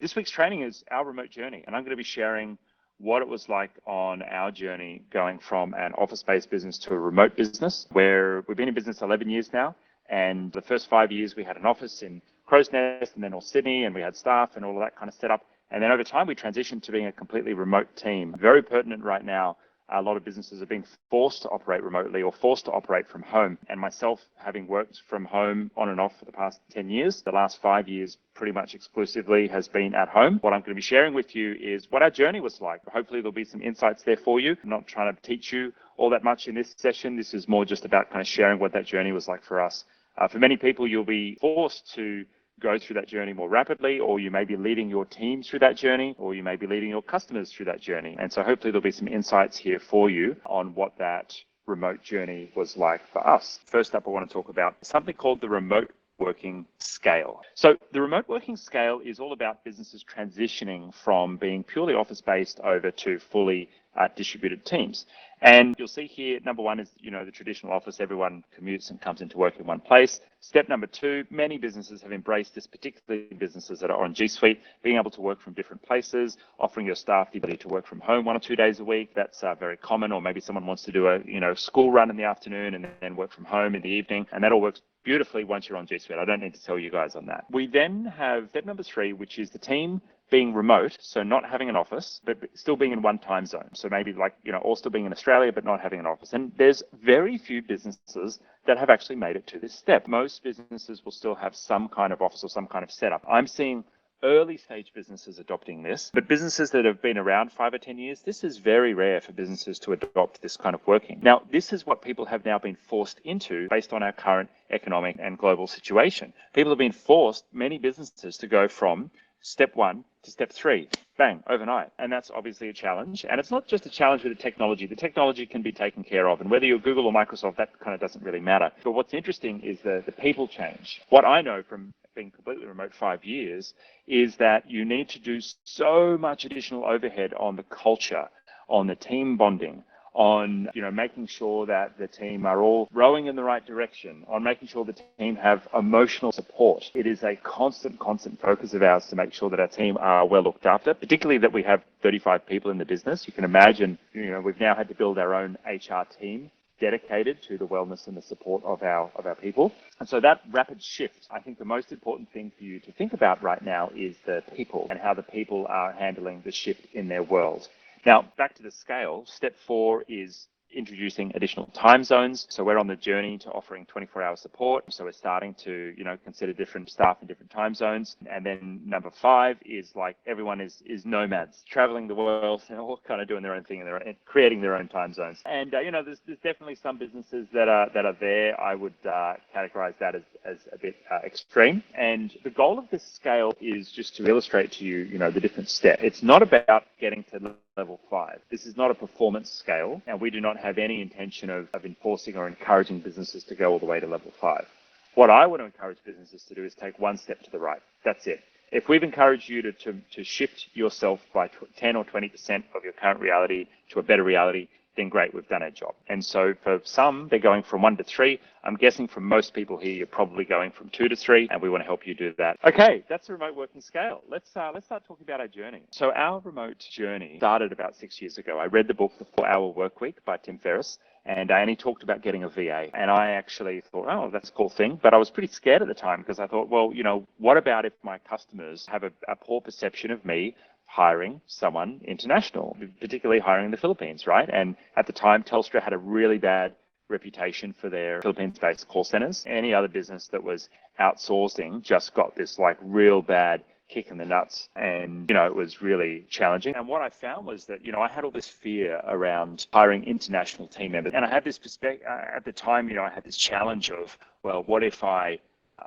This week's training is our remote journey, and I'm going to be sharing what it was like on our journey going from an office-based business to a remote business, where we've been in business 11 years now. And the first 5 years, we had an office in Crow's Nest and then North Sydney, and we had staff and all of that kind of setup. And then over time, we transitioned to being a completely remote team. Very pertinent right now. A lot of businesses are being forced to operate remotely or forced to operate from home. And myself, having worked from home on and off for the past 10 years, the last 5 years pretty much exclusively has been at home. What I'm going to be sharing with you is what our journey was like. Hopefully there'll be some insights there for you. I'm not trying to teach you all that much in this session. This is more just about kind of sharing what that journey was like for us. For many people, you'll be forced to go through that journey more rapidly, or you may be leading your team through that journey, or you may be leading your customers through that journey. And so hopefully there'll be some insights here for you on what that remote journey was like for us. First up, I want to talk about something called the remote working scale. So the remote working scale is all about businesses transitioning from being purely office-based over to fully distributed teams. And you'll see here, number one is, the traditional office, everyone commutes and comes into work in one place. Step number two, many businesses have embraced this, particularly businesses that are on G Suite, being able to work from different places, offering your staff the ability to work from home 1 or 2 days a week. That's very common. Or maybe someone wants to do a school run in the afternoon and then work from home in the evening. And that all works beautifully once you're on G Suite. I don't need to tell you guys on that. We then have step number three, which is the team being remote, so not having an office, but still being in one time zone. So maybe all still being in Australia, but not having an office. And there's very few businesses that have actually made it to this step. Most businesses will still have some kind of office or some kind of setup. I'm seeing early stage businesses adopting this, but businesses that have been around 5 or 10 years, this is very rare for businesses to adopt this kind of working. Now, this is what people have now been forced into based on our current economic and global situation. People have been forced, many businesses, to go from step one to step three, bang, overnight. And that's obviously a challenge. And it's not just a challenge with the technology. The technology can be taken care of. And whether you're Google or Microsoft, that kind of doesn't really matter. But what's interesting is the people change. What I know from being completely remote 5 years is that you need to do so much additional overhead on the culture, on the team bonding, on making sure that the team are all rowing in the right direction, on making sure the team have emotional support. It is a constant focus of ours to make sure that our team are well looked after, particularly that we have 35 people in the business. You can imagine, we've now had to build our own HR team dedicated to the wellness and the support of our people. And so that rapid shift, I think the most important thing for you to think about right now is the people and how the people are handling the shift in their world. Now, back to the scale, step 4 is introducing additional time zones. So we're on the journey to offering 24-hour support. So we're starting to, consider different staff in different time zones. And then number 5 is everyone is nomads, traveling the world and all kind of doing their own thing and creating their own time zones. And, there's definitely some businesses that are there. I would categorize that as a bit extreme. And the goal of this scale is just to illustrate to you, the different steps. It's not about getting to level 5. This is not a performance scale, and we do not have any intention of enforcing or encouraging businesses to go all the way to level 5. What I want to encourage businesses to do is take one step to the right. That's it. If we've encouraged you to shift yourself by 10 or 20% of your current reality to a better reality, then great, we've done our job. And so for some, they're going from 1 to 3. I'm guessing for most people here, you're probably going from 2 to 3, and we want to help you do that. Okay, that's the remote working scale. Let's start talking about our journey. So our remote journey started about 6 years ago. I read the book, The 4-Hour Workweek by Tim Ferriss, and he talked about getting a VA. And I actually thought, oh, that's a cool thing. But I was pretty scared at the time because I thought, well, what about if my customers have a poor perception of me hiring someone international, particularly hiring in the Philippines, right? And at the time, Telstra had a really bad reputation for their Philippines-based call centers. Any other business that was outsourcing just got this real bad kick in the nuts, and it was really challenging. And what I found was that I had all this fear around hiring international team members, and I had this perspective at the time. I had this challenge of, well, what if I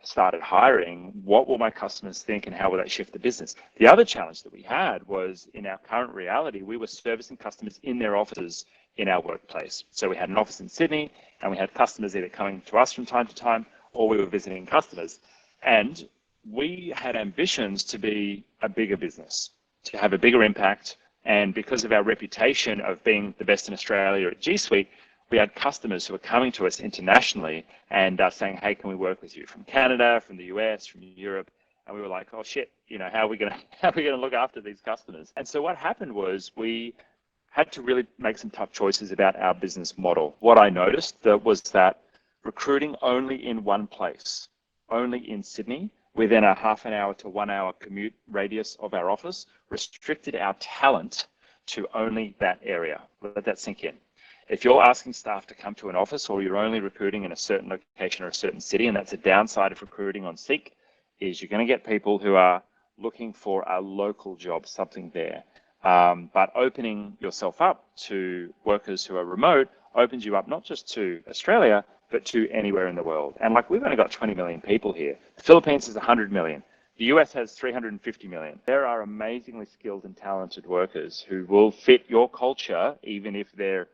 started hiring, what will my customers think and how will that shift the business? The other challenge that we had was in our current reality, we were servicing customers in their offices in our workplace. So we had an office in Sydney and we had customers either coming to us from time to time or we were visiting customers. And we had ambitions to be a bigger business, to have a bigger impact. And because of our reputation of being the best in Australia at G Suite, we had customers who were coming to us internationally and saying, hey, can we work with you from Canada, from the US, from Europe? And we were like, oh shit, how are we going to look after these customers? And so what happened was we had to really make some tough choices about our business model. What I noticed was that recruiting only in one place, only in Sydney, within a half an hour to 1 hour commute radius of our office, restricted our talent to only that area. Let that sink in. If you're asking staff to come to an office, or you're only recruiting in a certain location or a certain city, and that's a downside of recruiting on Seek, is you're going to get people who are looking for a local job, something there. But opening yourself up to workers who are remote opens you up not just to Australia, but to anywhere in the world. And we've only got 20 million people here. The Philippines is 100 million. The US has 350 million. There are amazingly skilled and talented workers who will fit your culture, even if their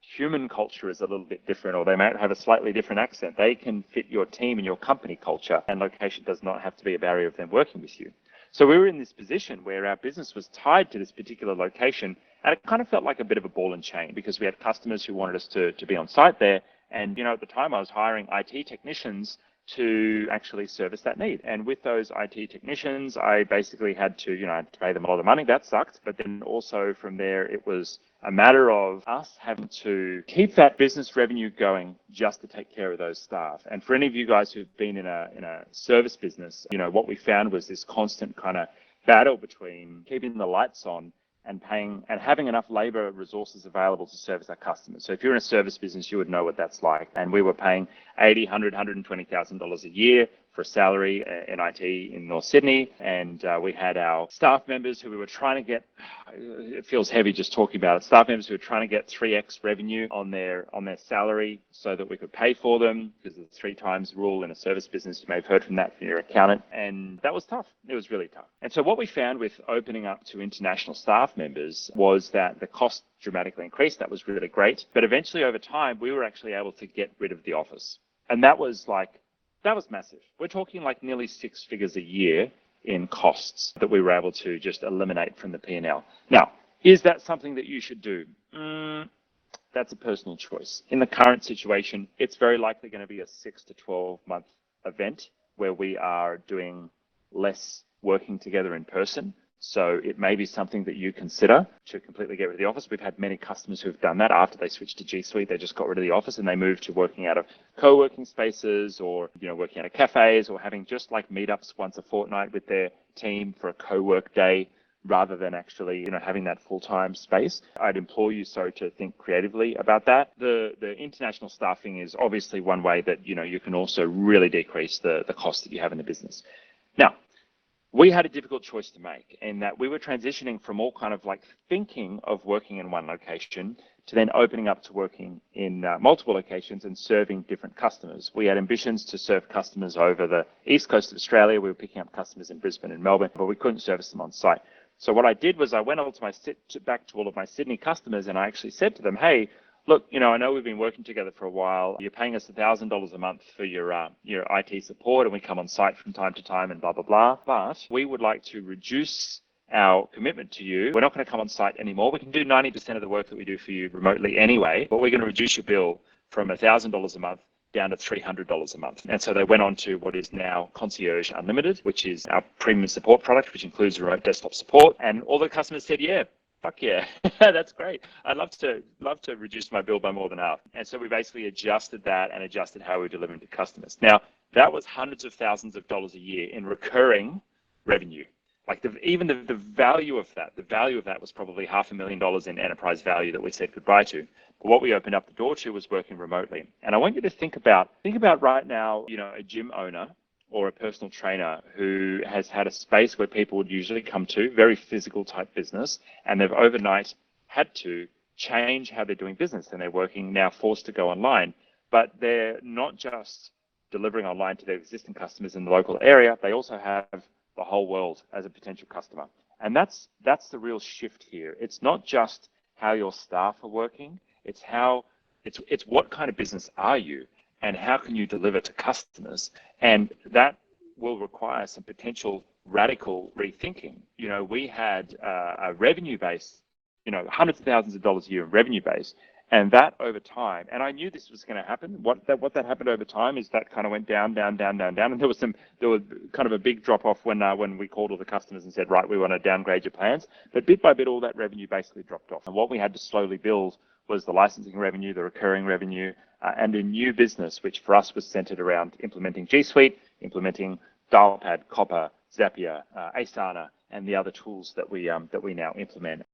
human culture is a little bit different, or they might have a slightly different accent. They can fit your team and your company culture, and location does not have to be a barrier of them working with you. So we were in this position where our business was tied to this particular location, and it kind of felt like a bit of a ball and chain, because we had customers who wanted us to be on site there. And, at the time I was hiring IT technicians to actually service that need. And with those IT technicians, I basically had to, I had to pay them a lot of money. That sucked. But then also from there, it was a matter of us having to keep that business revenue going just to take care of those staff. And for any of you guys who've been in a service business, what we found was this constant kind of battle between keeping the lights on and paying and having enough labor resources available to service our customers. So if you're in a service business, you would know what that's like. And we were paying $80,000, $100,000, $120,000 a year for a salary in IT in North Sydney. And we had our staff members who we were trying to get, it feels heavy just talking about it, staff members who were trying to get 3x revenue on their salary so that we could pay for them, because of the 3 times rule in a service business. You may have heard from that from your accountant. And that was tough. It was really tough. And so what we found with opening up to international staff members was that the cost dramatically increased. That was really great. But eventually over time, we were actually able to get rid of the office. And that was massive. We're talking nearly 6 figures a year in costs that we were able to just eliminate from the P&L. Now, is that something that you should do? That's a personal choice. In the current situation, it's very likely going to be a 6 to 12 month event where we are doing less working together in person. So it may be something that you consider to completely get rid of the office. We've had many customers who have done that after they switched to G Suite. They just got rid of the office and they moved to working out of co-working spaces, or working out of cafes, or having just meetups once a fortnight with their team for a co-work day, rather than actually having that full-time space. I'd implore you to think creatively about that. The international staffing is obviously one way that you can also really decrease the cost that you have in the business. Now, we had a difficult choice to make, in that we were transitioning from all kind of thinking of working in one location to then opening up to working in multiple locations and serving different customers. We had ambitions to serve customers over the east coast of Australia. We were picking up customers in Brisbane and Melbourne, but we couldn't service them on site. So what I did was I went on to back to all of my Sydney customers, and I actually said to them, hey, look, I know we've been working together for a while. You're paying us $1,000 a month for your IT support, and we come on site from time to time and blah, blah, blah. But we would like to reduce our commitment to you. We're not going to come on site anymore. We can do 90% of the work that we do for you remotely anyway, but we're going to reduce your bill from $1,000 a month down to $300 a month. And so they went on to what is now Concierge Unlimited, which is our premium support product, which includes remote desktop support. And all the customers said, yeah, fuck yeah, that's great. I'd love to reduce my bill by more than half. And so we basically adjusted that and adjusted how we're delivering to customers. Now, that was hundreds of thousands of dollars a year in recurring revenue. Even the value of that was probably $500,000 in enterprise value that we said goodbye to. But what we opened up the door to was working remotely. And I want you to think about right now, a gym owner or a personal trainer who has had a space where people would usually come to, very physical type business, and they've overnight had to change how they're doing business, and they're working now forced to go online. But they're not just delivering online to their existing customers in the local area, they also have the whole world as a potential customer. And that's the real shift here. It's not just how your staff are working, it's what kind of business are you? And how can you deliver to customers? And that will require some potential radical rethinking. We had a revenue base, hundreds of thousands of dollars a year in revenue base, And that over time, and I knew this was going to happen. What that happened over time is that kind of went down, and there was kind of a big drop off when we called all the customers and said, right, we want to downgrade your plans. But bit by bit, all that revenue basically dropped off. And what we had to slowly build was the licensing revenue, the recurring revenue, and a new business, which for us was centered around implementing G Suite, implementing Dialpad, Copper, Zapier, Asana, and the other tools that we now implement.